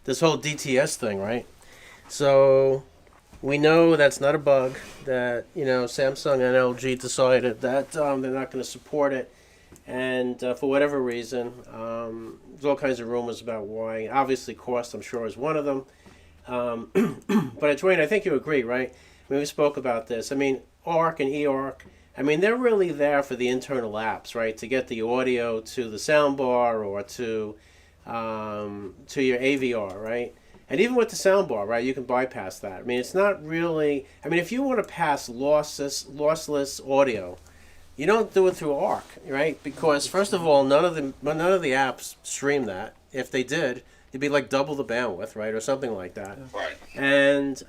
this whole DTS thing, right? So we know that's not a bug. That Samsung and LG decided that they're not going to support it, and for whatever reason, there's all kinds of rumors about why. Obviously, cost, I'm sure, is one of them. But Dwayne, I think you agree, right? When we spoke about this, I mean, ARC and eARC, I mean, they're really there for the internal apps, right? To get the audio to the soundbar or to your AVR, right? And even with the soundbar, right, you can bypass that. I mean, it's not really. I mean, if you want to pass lossless audio, you don't do it through ARC, right? Because first of all, none of the apps stream that. If they did, it'd be like double the bandwidth, right, or something like that. Right. And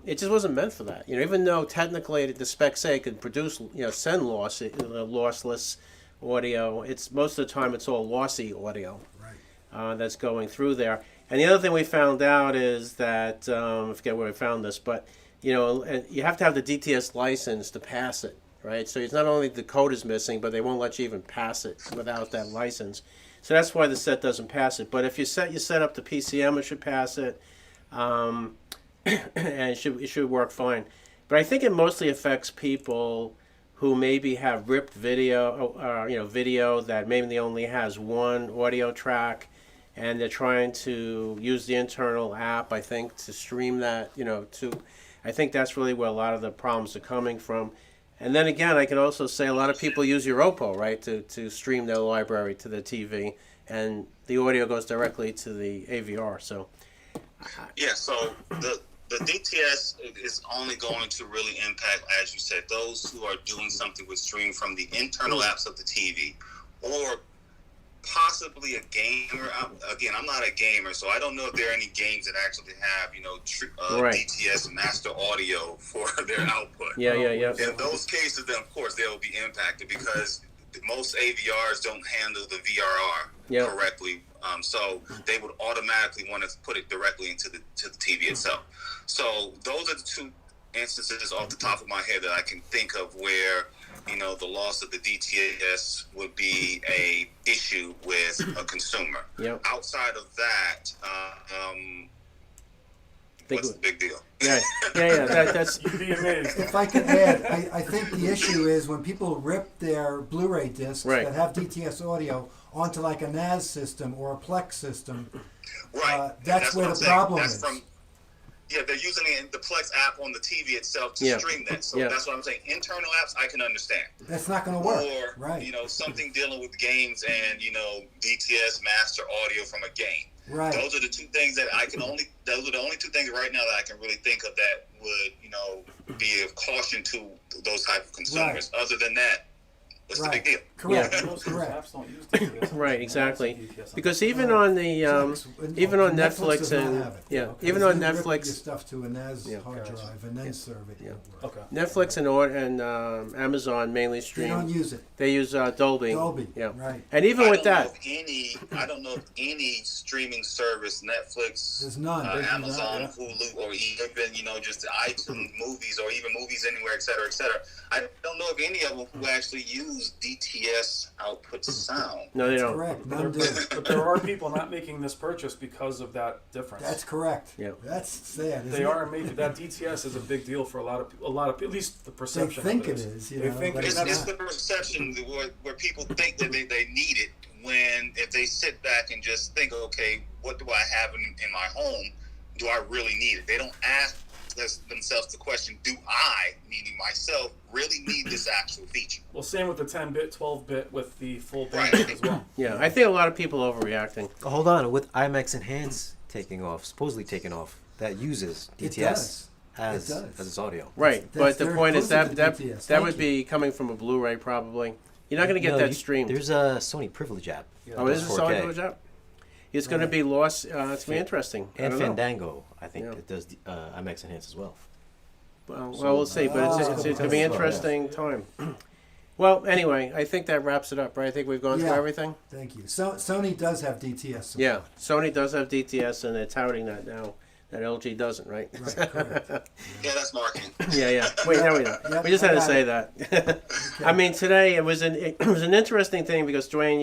it just wasn't meant for that. Even though technically the specs say it can produce, send lossless audio, it's most of the time it's all lossy audio. That's going through there. And the other thing we found out is that, I forget where we found this, but, you have to have the DTS license to pass it, right? So it's not only the code is missing, but they won't let you even pass it without that license. So that's why the set doesn't pass it. But if you set up the PCM, it should pass it, and it should work fine. But I think it mostly affects people who maybe have ripped video, video that maybe only has one audio track, and they're trying to use the internal app, I think, to stream that, I think that's really where a lot of the problems are coming from. And then again, I can also say a lot of people use Europa, right, to stream their library to the TV, and the audio goes directly to the AVR, so. Yeah, so the DTS is only going to really impact, as you said, those who are doing something with stream from the internal apps of the TV, or possibly a gamer. Again, I'm not a gamer, so I don't know if there are any games that actually have, right. DTS master audio for their output. Yeah. In those cases, then of course they will be impacted because most AVRs don't handle the VRR correctly. So they would automatically want to put it directly to the TV itself. So those are the two instances off the top of my head that I can think of where the loss of the DTS would be a issue with a consumer. Yep. Outside of that, what's the big deal? Yeah. That's. You'd be amazed. If I could add, I think the issue is when people rip their Blu-ray discs that have DTS audio onto like a NAS system or a Plex system. Right. That's where the problem is. They're using the Plex app on the TV itself to stream that. So that's what I'm saying. Internal apps, I can understand. That's not going to work. Or, something dealing with games and, DTS master audio from a game. Right. Those are the two things that those are the only two things right now that I can really think of that would, be of caution to those type of consumers. Right. Other than that, what's the big deal? Correct. Yeah. Most of those apps don't use DTS. Right, exactly. Because even on the even on Netflix and even on Netflix, Netflix, your stuff to a NAS hard drive and then serve it. Okay. Netflix and Amazon mainly stream. They don't use it. They use Dolby. Yeah. Right. And even with that, I don't know if any streaming service, Netflix, there's none. Amazon, Hulu, or even just iTunes movies or even movies anywhere, et cetera, et cetera. I don't know of any of them who actually use DTS output sound. No, they don't. Correct. None do. But there are people not making this purchase because of that difference. That's correct. Yeah. That's sad. They are making that DTS is a big deal for a lot of people. At least the perception. They think of it is. They think it's the perception where people think that they need it. When if they sit back and just think, okay, what do I have in my home? Do I really need it? They don't ask themselves the question, do I, meaning myself, really need this actual feature? Well, same with the 10-bit, 12-bit with the full bandwidth as well. Yeah, I think a lot of people are overreacting. Hold on, with IMAX Enhance supposedly taking off, that uses DTS as its audio. Right, but the point is DTS. that would be coming from a Blu-ray probably. You're not going to get that streamed. There's a Sony Privilege app. Is it a Sony Privilege app? It's going to be lost. It's going to be interesting. And Fandango, I think it does IMAX Enhance as well. Well, we'll see, but it's going to be an interesting time. Well, anyway, I think that wraps it up, right? I think we've gone through everything. Thank you. Sony does have DTS support. Yeah, Sony does have DTS, and they're touting that now. That LG doesn't, right? Right, correct. Yeah, that's marketing. Yeah. Wait, no, we don't. Yep, We just had to say it. that. I mean, today it was an interesting thing because Dwayne,